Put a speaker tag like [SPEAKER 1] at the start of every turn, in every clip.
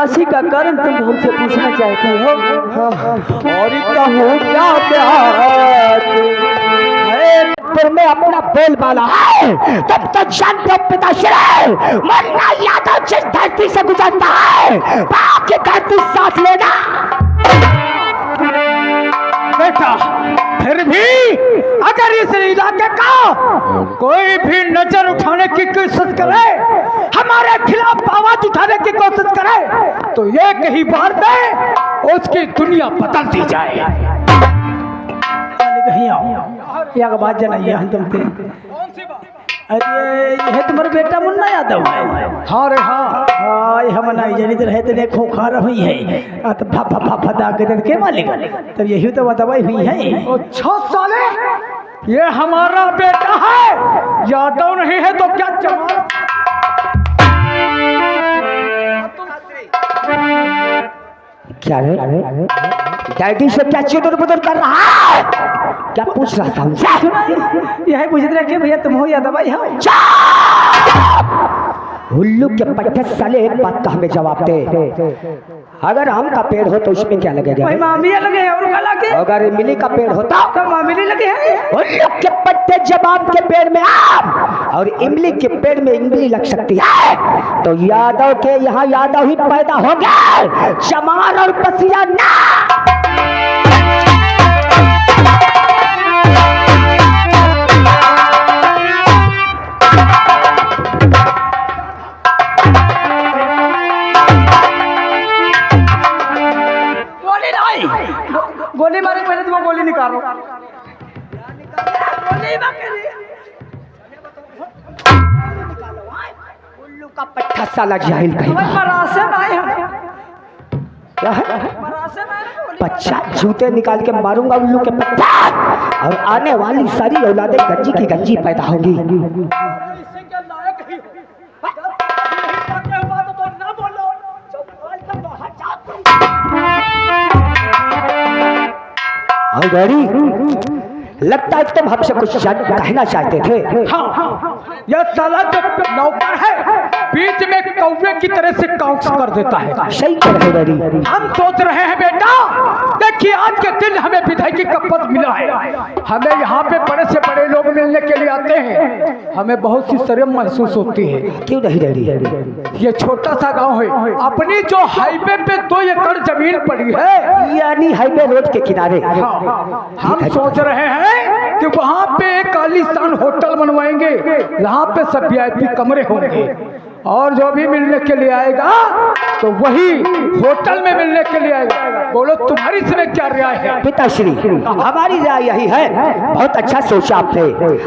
[SPEAKER 1] उदासी का कारण तुम हमसे पूछना चाहते हो? और कहूँ क्या प्यार
[SPEAKER 2] फिर मैं अपना बोल वाला है तब तक जानते हो पिताश्री, मरना यादव जिस धरती से गुजरता है बाकी धरती सांस लेना।
[SPEAKER 3] बेटा फिर भी अगर इस इलाके का कोई भी नजर उठाने की कोशिश करे, हमारे खिलाफ आवाज उठाने की कोशिश करे, तो एक ही बार में उसकी दुनिया बदल दी जाए।
[SPEAKER 1] क्या बात जनाइए हम तुमसे? अरे यह तुम्हारा बेटा मुन्ना यादव है?
[SPEAKER 3] हाँ रे हाँ।
[SPEAKER 1] हाँ हम नहीं जानी तो रहते ने खोखा रही है तो फाफा फाफा दाग के मालिक, तब यही तो दवाई हुई है।
[SPEAKER 3] अच्छा साले, ये हमारा बेटा है, यादव नहीं है तो क्या चमा?
[SPEAKER 2] क्या रे डैडी से क्या चुदर बुदर कर रहा है? क्या पूछ रहा था उनसे?
[SPEAKER 1] यही पूछ रहे कि भैया तुम हो या दवाई हो?
[SPEAKER 2] उल्लू के पट्टे साले एक बात का हमें जवाब दे, अगर आम का पेड़ हो तो उसमें क्या लगेगा?
[SPEAKER 1] भाई मामिया लगे हैं और गला के।
[SPEAKER 2] अगर इमली का पेड़ होता
[SPEAKER 1] तो मामिली लगे हैं।
[SPEAKER 2] उल्लू के पट्टे जब आम के पेड़ में आम और इमली के पेड़ में इमली लग सकती है, तो यादव के यहाँ यादव ही पैदा हो गया, चमार और बसिया ना।
[SPEAKER 1] गोली मारे पहले तुम गोली निकालो।
[SPEAKER 2] उल्लू का पट्टा साला जाहिल कहेगा। क्या है? बच्चा जूते निकाल के मारूंगा उल्लू के पट्टा, और आने वाली सारी औलादें गंजी की गंजी पैदा होंगी। हाँ डैडी, लगता है तुम हमसे कुछ कहना चाहते थे।
[SPEAKER 3] हाँ, यह साला जो नौकर है बीच में कौवे की तरह से काउंस कर देता है।
[SPEAKER 2] सही कह रहे डैडी।
[SPEAKER 3] हम सोच रहे हैं बेटा, देखिए आज के दिन हमें विधायकी का पद मिला है, हमें यहाँ पे बड़े से बड़े लोग मिलने के लिए आते हैं, हमें बहुत सी शर्म महसूस होती है।
[SPEAKER 2] क्यों नहीं डैडी?
[SPEAKER 3] ये छोटा सा गांव है, अपनी जो हाईवे पे 2 एकड़ जमीन पड़ी है,
[SPEAKER 2] यानी हाईवे रोड के किनारे।
[SPEAKER 3] हम सोच रहे हैं कि वहाँ पे एक आलीशान होटल बनवाएंगे, यहाँ पे सब VIP कमरे होंगे, और जो भी मिलने के लिए आएगा तो वही होटल में मिलने के लिए आएगा। बोलो तुम्हारी इसमें क्या राय है?
[SPEAKER 2] पिताश्री, हमारी राय यही है, बहुत अच्छा सोचा आपने।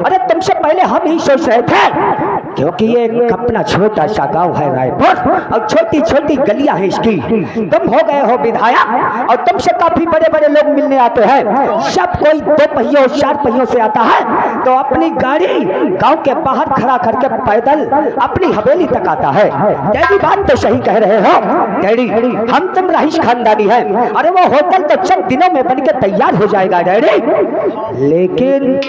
[SPEAKER 2] अरे तुमसे पहले हम ही सोच रहे थे, क्योंकि ये अपना छोटा सा गांव है रायपुर, और छोटी छोटी गलियां हैं इसकी। तुम हो गए हो विधायक, और तुमसे काफी बड़े बड़े लोग मिलने आते हैं, सब कोई 2 पहियों 4 पहियों से आता है, तो अपनी गाड़ी गांव के बाहर खड़ा करके पैदल अपनी हवेली तक आता है। डैडी बात तो सही कह रहे हो डैडी, हम तुम रईस खानदानी है। अरे वो होटल तो चंद दिनों में बनके तैयार हो जाएगा डैडी,
[SPEAKER 3] लेकिन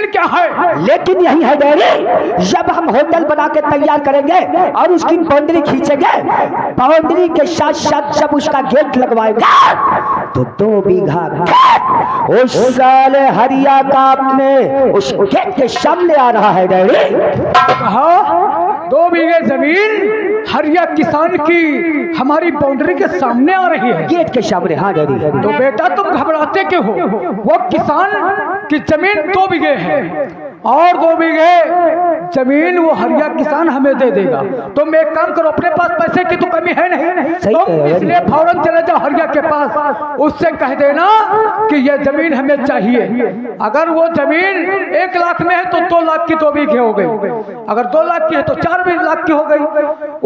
[SPEAKER 3] क्या है?
[SPEAKER 2] लेकिन यही है डैडी, जब हम होटल बना के तैयार करेंगे और उसकी बाउंड्री खींचेंगे, बाउंड्री के साथ साथ जब उसका गेट लगवाएंगे, तो 2 बीघा खेत उस साले हरिया का अपने उस गेट के सामने आ रहा है डैडी।
[SPEAKER 3] 2 बीघे जमीन हरिया किसान की हमारी बाउंड्री के सामने आ रही है,
[SPEAKER 2] गेट के सामने। हाँ डैडी।
[SPEAKER 3] तो बेटा तुम घबराते क्यों हो? वो किसान की जमीन 2 बीघे है, और 2 बीघे जमीन वो हरिया किसान हमें दे देगा। तुम एक काम करो, अपने पास पैसे की तो कमी है नहीं, तुम इसलिए फौरन चले जाओ हरिया के पास, उससे कह देना कि ये जमीन हमें चाहिए। अगर वो जमीन 1 लाख में है तो 2 लाख की 2 बीघे हो गई, अगर 2 लाख की है तो 4 लाख की हो गई,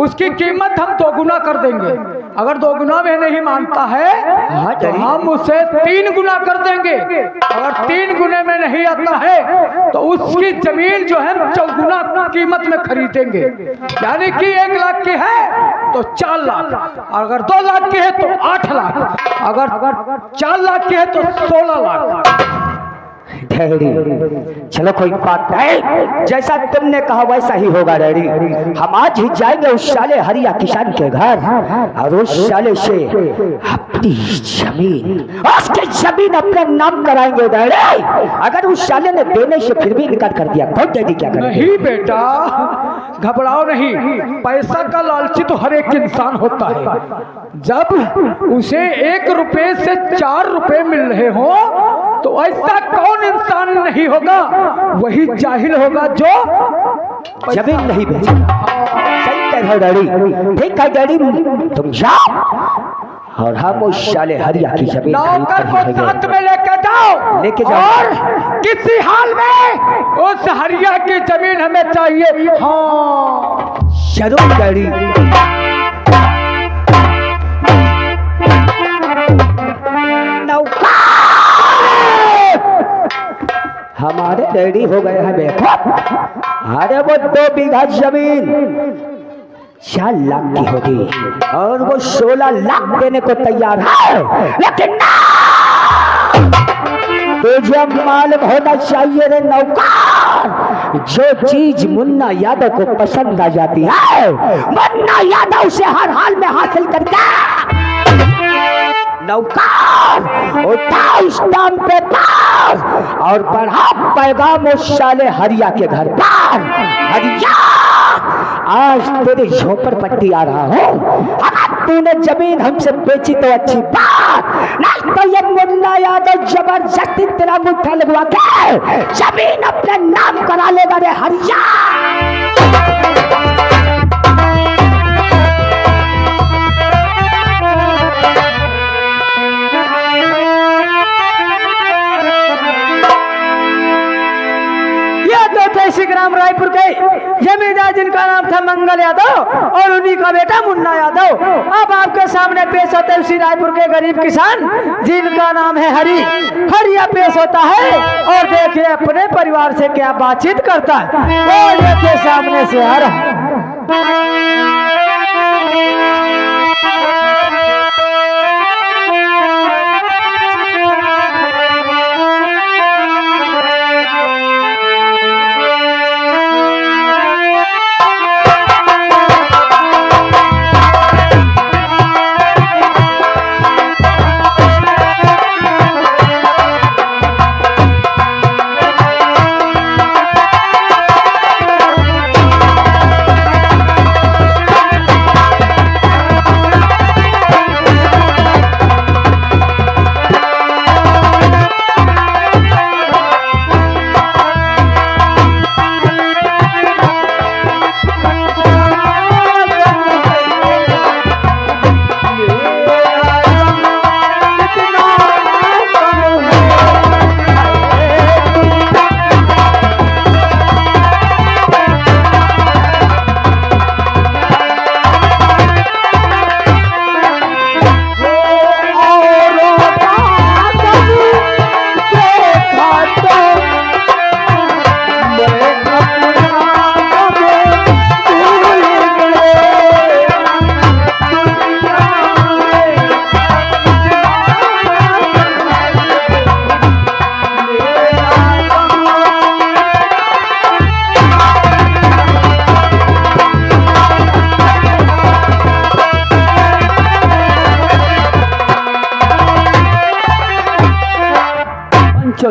[SPEAKER 3] उसकी कीमत हम 2 गुना कर देंगे। अगर 2 गुना में नहीं मानता है तो हम उसे 3 गुना कर देंगे, अगर 3 गुने में नहीं आता है तो उसकी जमीन जो है 4 गुना कीमत में खरीदेंगे। यानी कि 1 लाख की है तो 4 लाख, अगर 2 लाख की है तो 8 लाख, अगर 4 लाख की है तो 16 लाख।
[SPEAKER 2] डैडी चलो कोई बात नहीं, जैसा तुमने कहा वैसा ही होगा डैडी। हम आज ही जाएंगे उस साले हरिया किसान के घर और उस साले से अपनी जमीन, उसकी जमीन अपने नाम कराएंगे डैडी। अगर उस साले ने देने से फिर भी इनकार कर दिया तो डैडी क्या करेंगे?
[SPEAKER 3] नहीं बेटा, घबराओ नहीं। पैसा का लालची तो हर एक इंसान होता है। जब उसे 1 रुपए से 4 रुपए मिल रहे हो तो ऐसा कौन इंसान नहीं होगा? वही जाहिल होगा जो
[SPEAKER 2] जमीन नहीं बेचेगा। सही कह रहे हो डैडी। ठीक है डैडी, तुम जाओ और हम उस साले हरिया की जमीन
[SPEAKER 3] नौकर को साथ में लेके जाओ और किसी हाल में उस हरिया की जमीन हमें चाहिए। हाँ
[SPEAKER 2] जरूर डैडी। हमारे डैडी हो गए हैं बेवकूफ। अरे वो 2 बीघा जमीन 4 लाख की होगी और वो 16 लाख देने को तैयार है, लेकिन तुझे मालूम होना चाहिए रे नौकर, जो चीज मुन्ना यादव को पसंद आ जाती है मुन्ना यादव उसे हर हाल में हासिल करता है। नौकर उठा इस टाइम पे पास और बढ़ा पैगाम उस साले हरिया के घर पर। हरिया, आज तेरी झोपड़पट्टी आ रहा हूँ। अगर तूने जमीन हमसे बेची तो अच्छी बात, नहीं तो ये मुन्ना यादव जबरदस्ती तेरा मुट्ठा लगवा के जमीन अपने नाम करा लेगा रे हरिया।
[SPEAKER 1] ग्राम रायपुर के जमींदार जिनका नाम था मंगल यादव और उन्हीं का बेटा मुन्ना यादव अब आपके सामने पेश होते हैं उसी रायपुर के गरीब किसान जिनका नाम है हरी। हरिया पेश होता है और देखिए अपने परिवार से क्या बातचीत करता है। और देखिए सामने से आ रहा है।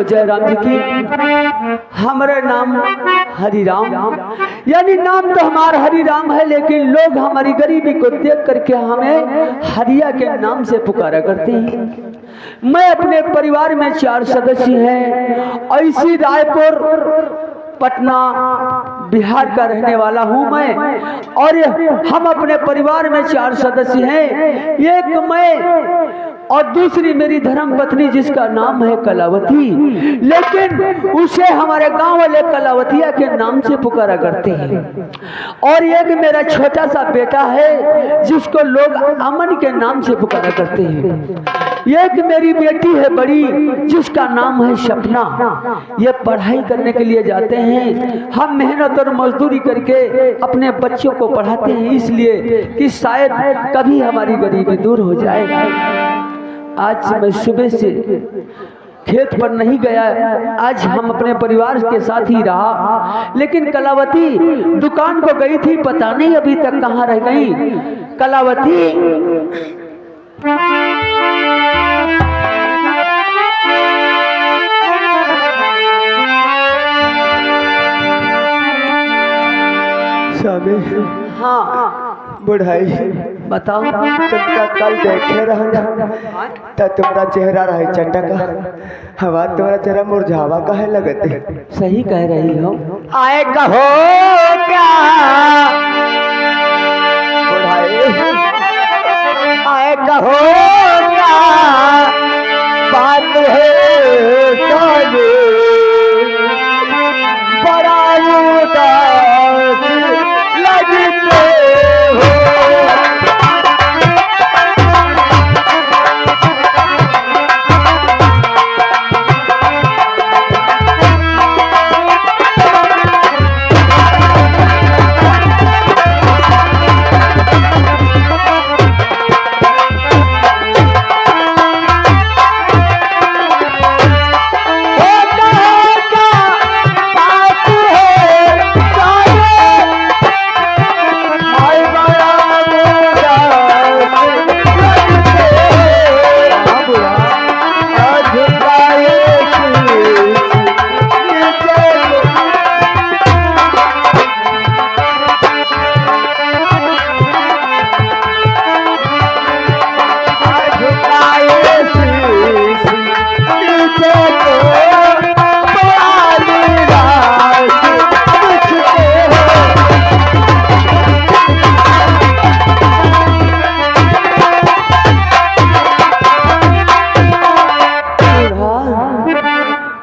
[SPEAKER 1] जयराम जी की हमारा नाम हरिराम, यानी नाम तो हमारा हरिराम है, लेकिन लोग हमारी गरीबी को देख करके हमें हरिया के नाम से पुकारा करते हैं। मैं अपने परिवार में 4 सदस्य हैं। ऐसी रायपुर पटना बिहार का रहने वाला हूँ मैं, और हम अपने परिवार में 4 सदस्य हैं। एक मैं और दूसरी मेरी धर्म पत्नी जिसका नाम है कलावती, लेकिन उसे हमारे गांव वाले कलावतिया के नाम से पुकारा करते हैं। और एक मेरा छोटा सा बेटा है जिसको लोग अमन के नाम से पुकारा करते हैं। एक मेरी बेटी है बड़ी जिसका नाम है सपना। ये पढ़ाई करने के लिए जाते हैं। हम मेहनत और मजदूरी करके अपने बच्चों को पढ़ाते हैं, इसलिए कि शायद कभी हमारी गरीबी दूर हो जाए। आज मैं सुबह से खेत पर नहीं गया, आज हम अपने परिवार के साथ ही रहा। लेकिन कलावती दुकान को गई थी, पता नहीं अभी तक कहाँ रह गई। कलावती
[SPEAKER 2] स्वामी
[SPEAKER 1] हाँ
[SPEAKER 2] बुढ़ाई
[SPEAKER 1] बताओ।
[SPEAKER 2] तुमका कल देखे रहा तो तुम्हारा चेहरा रहे चटक, हवा तुम्हारा चेहरा मुरझावा काहे लगते।
[SPEAKER 1] सही कह रही हो।
[SPEAKER 2] आए कहो क्या बुढ़ाई, आए कहो क्या बात है स्वामी, बड़ा उदास लगते हो।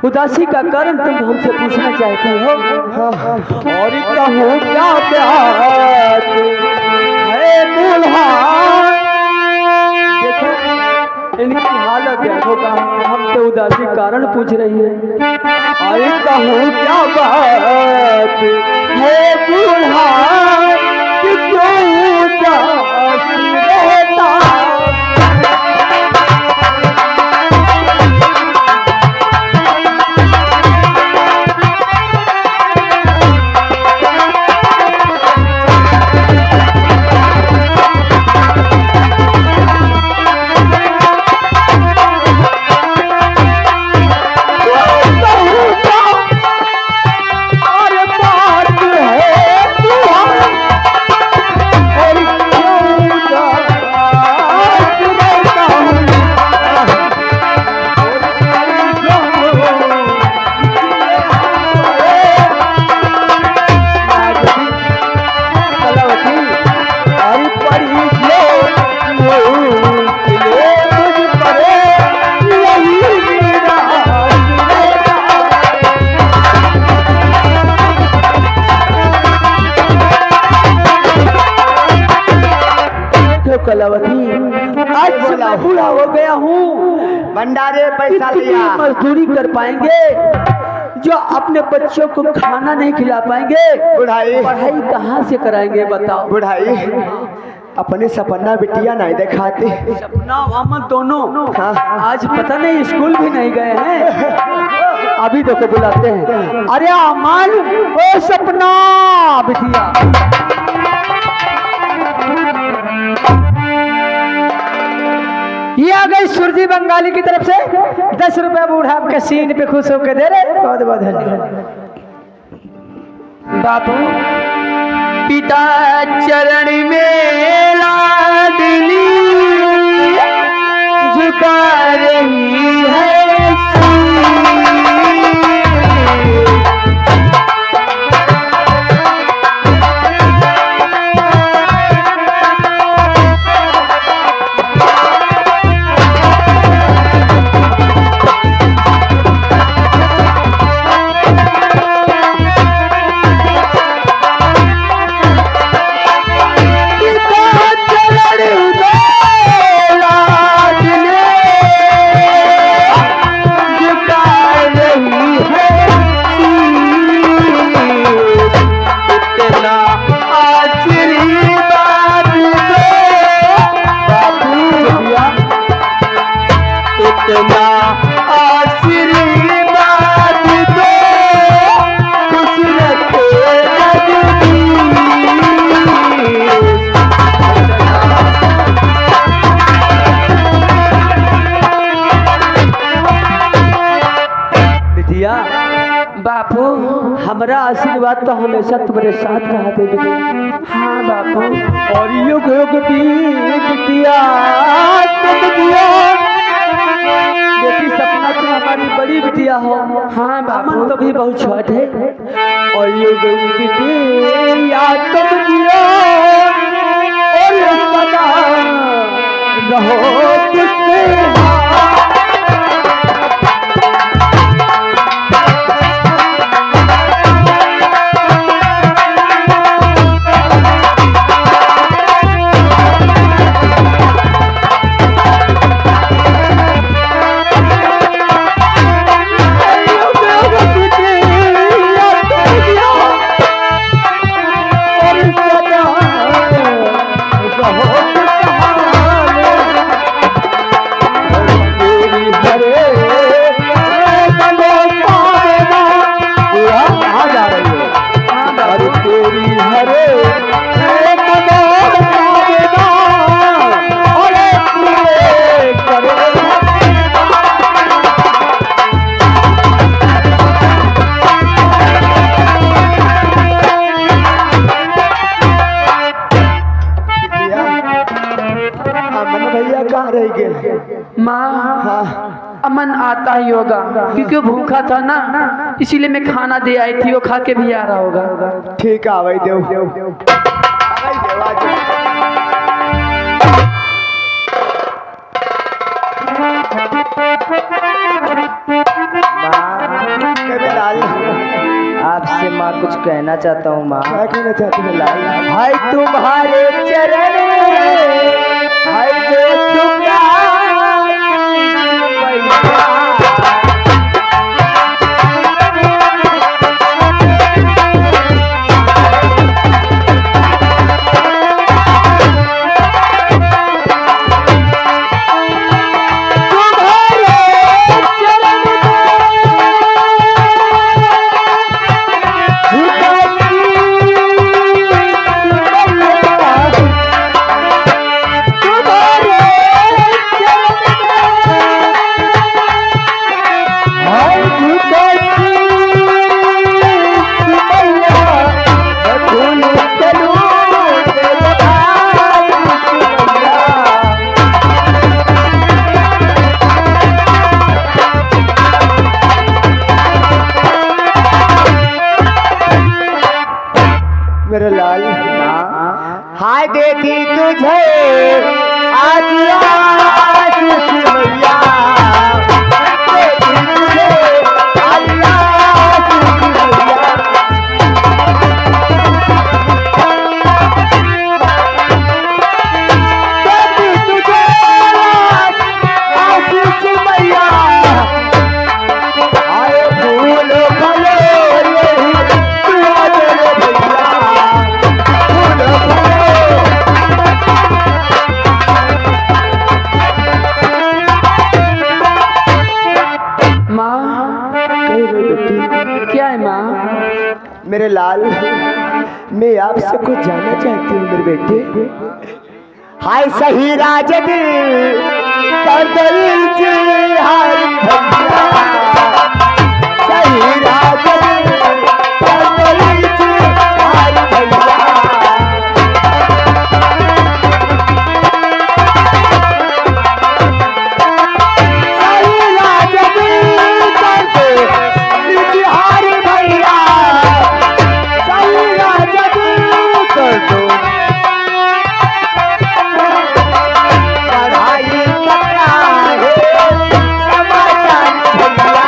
[SPEAKER 1] उदासी का कारण तुम हमसे पूछना चाहती हो। और कहूँ क्या प्यार है दूल्हा। देखो इनकी हालत देखो, हम तो उदासी कारण पूछ रही है। और कहूँ क्या बात है दूल्हा कि क्यों उदास रहता। कलावती आज बोला बूढ़ा हो गया हूँ,
[SPEAKER 2] भंडारे पैसा लिया,
[SPEAKER 1] मजदूरी कर पाएंगे जो अपने बच्चों को खाना नहीं खिला पाएंगे।
[SPEAKER 2] बुढ़ाई
[SPEAKER 1] पढ़ाई कहाँ से कराएंगे बताओ।
[SPEAKER 2] बुढ़ाई अपने सपना बिटिया नहीं दिखाते।
[SPEAKER 1] सपना अमन दोनों
[SPEAKER 2] हाँ।
[SPEAKER 1] आज पता नहीं स्कूल भी नहीं गए हैं। अभी देखो बुलाते हैं। अरे अमन ओ सपना बिटिया।
[SPEAKER 3] ये आ गई सुरजी बंगाली की तरफ से 10 रुपया बूढ़ा आपके सीन पे खुश होकर दे रहे। बहुत बहुत धन्यवाद।
[SPEAKER 1] बाबू पिता चरण में लाडली झुका रही है। बापू हमारा आशीर्वाद तो हमेशा तुम्हारे साथ रहा दे बेटी। हाँ बापू। और युग युग बिटिया तुम दिया बेटी, सपना तुम हमारी बड़ी बिटिया हो। हाँ बापू तो भी बहुत छोट है। और युग युग बिटिया तुम दिया और सदा रहो तुझसे।
[SPEAKER 4] अमन आता ही होगा क्योंकि वो भूखा था ना, इसीलिए मैं खाना दे आई थी, वो खा के भी आ रहा होगा।
[SPEAKER 2] ठीक है भाई देव
[SPEAKER 5] आपसे माँ कुछ कहना चाहता हूँ। माँ
[SPEAKER 2] क्या कहना चाहती है लाल?
[SPEAKER 1] भाई तुम्हारे चरण भाई
[SPEAKER 2] मेरे लाल हाय देखी तुझे आज मैया देखी तुझे आज मैया आए फूल भले
[SPEAKER 4] क्या है माँ?
[SPEAKER 2] मेरे लाल मैं आपसे कुछ जानना चाहती हूँ मेरे बेटे। हाय सही राज दिल कदल जी हाय भैया सही राज दिल कदल जी हाय भैया सही राज दिल कदल जी हाय भैया सही राज दिल कदल पढ़ाई करना है समाचार भैया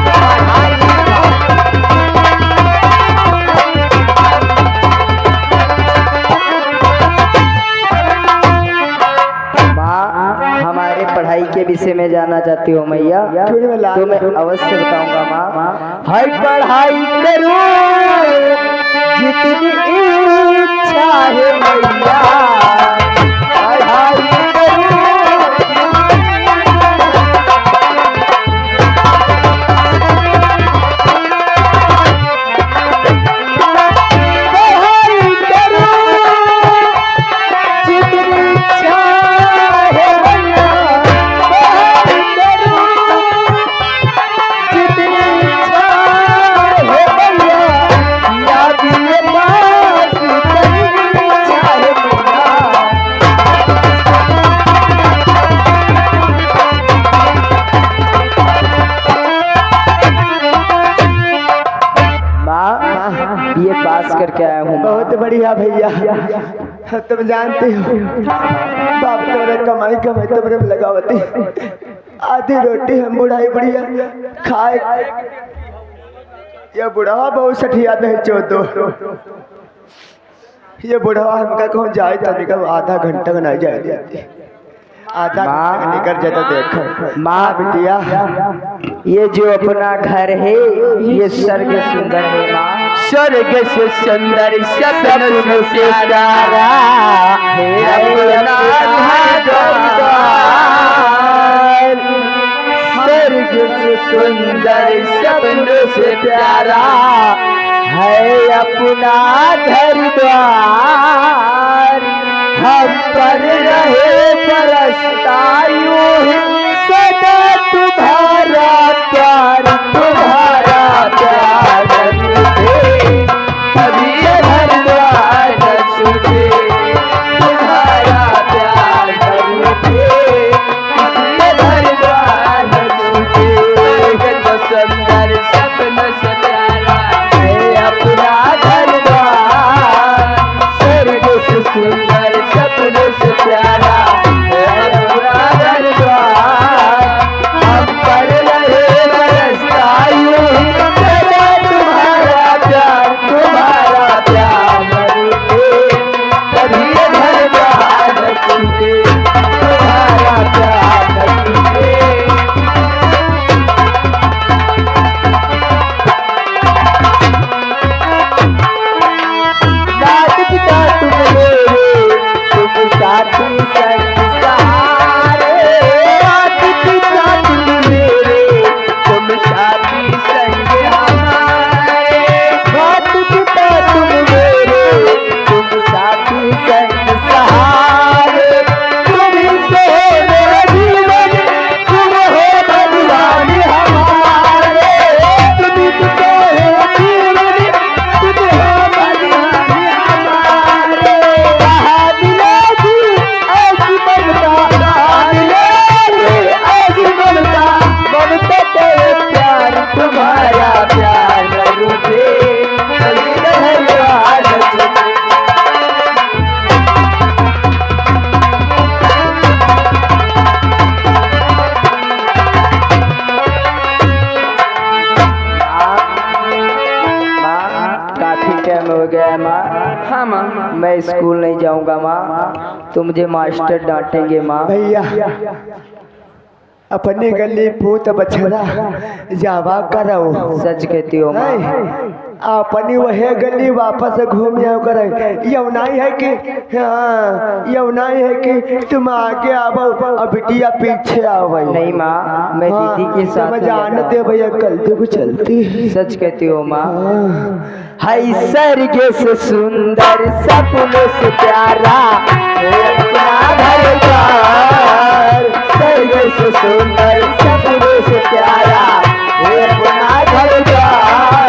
[SPEAKER 2] पढ़ाई
[SPEAKER 5] माँ हमारे पढ़ाई के विषय में जानना चाहती हो मैया, तो मैं अवश्य बताऊंगा माँ।
[SPEAKER 1] हाय पढ़ाई करो जितनी इच्छा है मैया पढ़ाई करो पढ़ाई करो जितनी इच्छा है मैया पढ़ाई करो जितनी इच्छा
[SPEAKER 5] ये पास करके आया हूँ।
[SPEAKER 1] बहुत बढ़िया भैया। तुम जानते हो बाप तुम्हारे कमाई तुम्हारे में लगावती, आधी रोटी हम बुढ़ाई बढ़िया खाए। ये बुढ़ावा बहुत सठिया दे चौदो, ये बुढ़ावा हमका कहूँ जाए तनिका आधा घंटा में नहीं जाए, आधा घंटा निकल जाता। देखो
[SPEAKER 5] माँ
[SPEAKER 1] बिटिया,
[SPEAKER 5] ये जो अपना घर है ये स्वर्ग सुंदर है माँ।
[SPEAKER 4] स्वर्ग से सुंदर सपनों से प्यारा है अपना घर। स्वर्ग से सुंदर सपनों से प्यारा है अपना घर द्वार। हम पर रहे बरसता यूं ही सदा तुम्हारा प्यार, तुम्हारा प्यार कभी घर द्वार न छूटे, तुम्हारा प्यार कभी घर द्वार न छूटे। तो सुंदर सपनों से प्यारा है अपना घर द्वार। स्वर्ग से सुंदर सपनों से प्यारा है अपना घर द्वार। हम पर रहे बरसता यूं ही सदा तुम्हारा प्यार, तुम्हारा प्यार कभी घर द्वार न छूटे, तुम्हारा प्यार न छूटे। दाद पिता तुम मेरे, तुम साथी संग सहारे। दाद पिता तुम मेरे, तुम साथी संग हमारे। दाद पिता तुम मेरे, तुम साथी संग सहारे। तुम ही से हो मेरा जीवन, तुम हो भगवान हमारे। तुम ही से हो जीवन, तुम हो भगवान हमारे। कहाँ मिलेगी ऐसी ममता, कहाँ मिलेगी ऐसी ममता, ममता तेरे प्यार, तुम्हारा प्यार न रूठे, कभी घर द्वार न छूटे।
[SPEAKER 5] माँ काफी टाइम हो गया है माँ।
[SPEAKER 4] हाँ माँ।
[SPEAKER 5] मैं स्कूल नहीं जाऊंगा माँ, तो मुझे मास्टर डांटेंगे माँ।
[SPEAKER 1] भैया अपने गली पूत बछड़ा जावा करो।
[SPEAKER 5] सच कहती हो माँ।
[SPEAKER 1] अपनी वह गली वापस घूम आओ कर। यौनाई है कि हाँ, यौनाई है कि तुम आगे आवो और बिटिया पीछे आओ।
[SPEAKER 5] नहीं माँ, मैं दीदी के साथ
[SPEAKER 1] समझ आने दे भैया, कल को चलती।
[SPEAKER 5] सच कहती हो माँ। हाय स्वर्ग से सुंदर सपनों से प्यारा है अपना घर द्वार। स्वर्ग से सुंदर सपनों से प्यारा है अपना घर द्वार।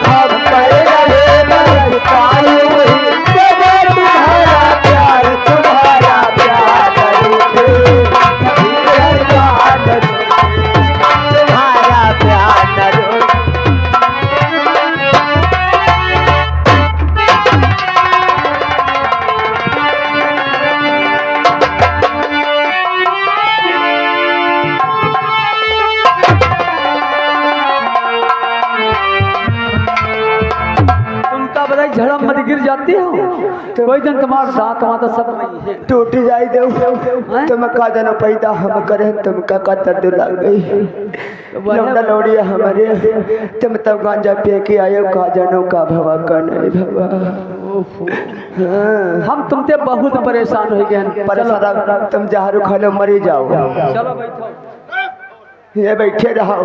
[SPEAKER 5] हम पर रहे बरसता यूं ही सदा तुम्हारा प्यार, तुम्हारा प्यार करूँगी घर द्वार न छूटे, तुम्हारा प्यार न रूठे।
[SPEAKER 1] तुमका बताई झड़म मत गिर जाती हो, कोई दिन तुम्हारा साथ तो सब नहीं है। टूट जाई दे तुम का जानो पैदा हम करे, तुमका का दर्द लग गई। लौंडा लौड़िया हमारे, तुम तब गांजा पे के आयो, का जानो का भवा का नहीं भवा। हम तुमसे बहुत परेशान हो गए। परेशान तुम जहाँ खा लो मरी जाओ। चलो बैठो, ये बैठे रहो,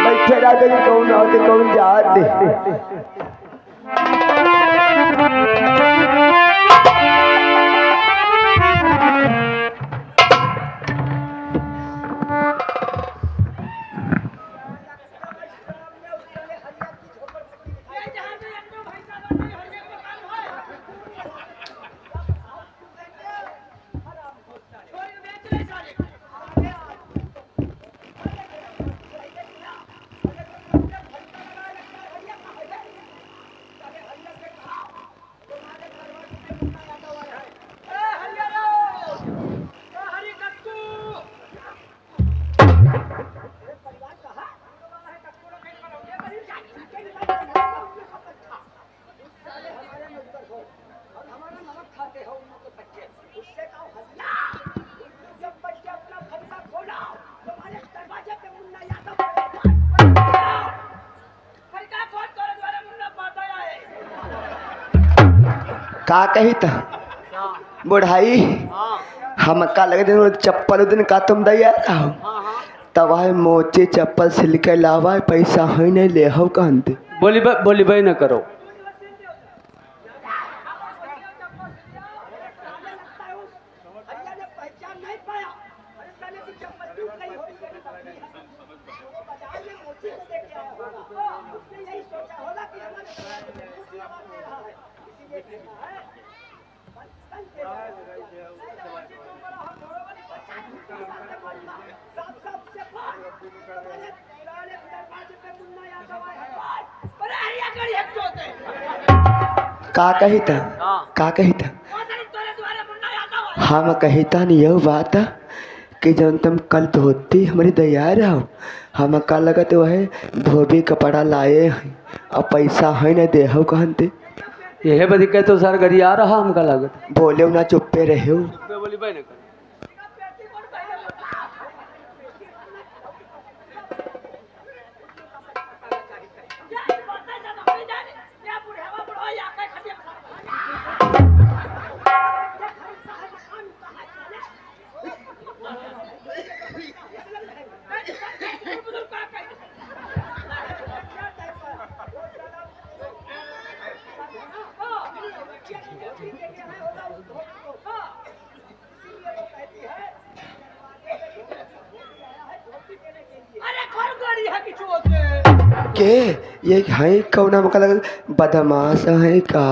[SPEAKER 1] बैठे रहो। कौन आते कौन जाते।
[SPEAKER 5] का कही था बुढ़ाई हम का लगे दिन चप्पल दिन का तुम दैया तब है मोचे चप्पल सिल के लावा पैसा है नहीं ले हो कहते
[SPEAKER 1] बोली भाई न करो।
[SPEAKER 5] का कही था का कही था हम कहता नहीं यह बात कि जब तुम कल धोती हमारी दया रहो हम का लगत वह धोबी कपड़ा लाए हैं और पैसा है न दे हो कहते
[SPEAKER 1] यह बदी कह तो सर गरी आ रहा हमका लागत
[SPEAKER 5] बोले ना चुप्पे रहे हो।
[SPEAKER 1] बोली भाई न करो।
[SPEAKER 5] के ये है कौना मका लग बदमाश है का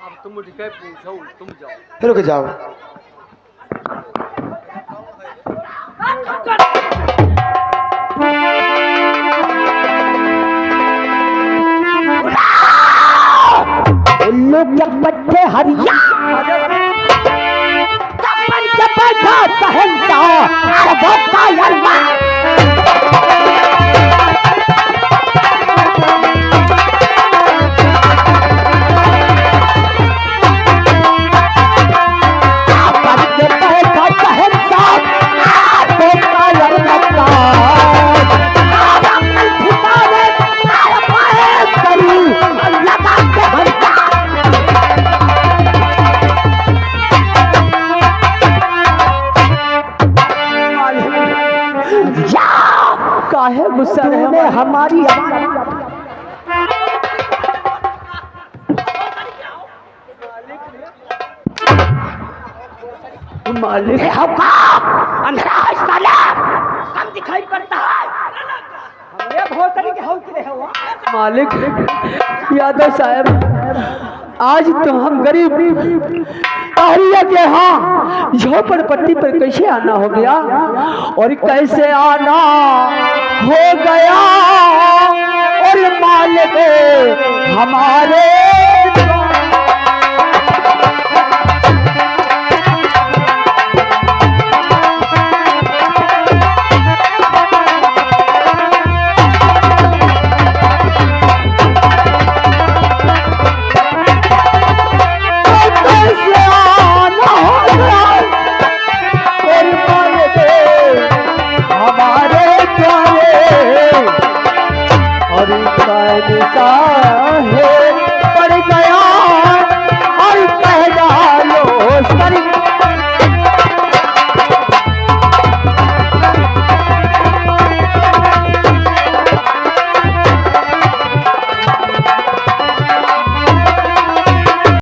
[SPEAKER 1] अब तुम मुझे क्या पूछो तुम जाओ
[SPEAKER 5] रुक जाओ।
[SPEAKER 2] उल्लू के बच्चे हरिया कपन के बैठा सहनता अरबों का यलवा
[SPEAKER 1] काहे गुस्सा
[SPEAKER 2] तूने हमारी
[SPEAKER 1] मालिक
[SPEAKER 2] अंधेरा है साला कम दिखाई पड़ता है हमारे भोसड़ी के हौसले है वो
[SPEAKER 1] मालिक यादव साहब आज तो हम गरीब पहाड़िया के यहाँ झोपड़पट्टी पर कैसे आना हो गया और कैसे आना हो गया और मालिक हमारे है पड़ गया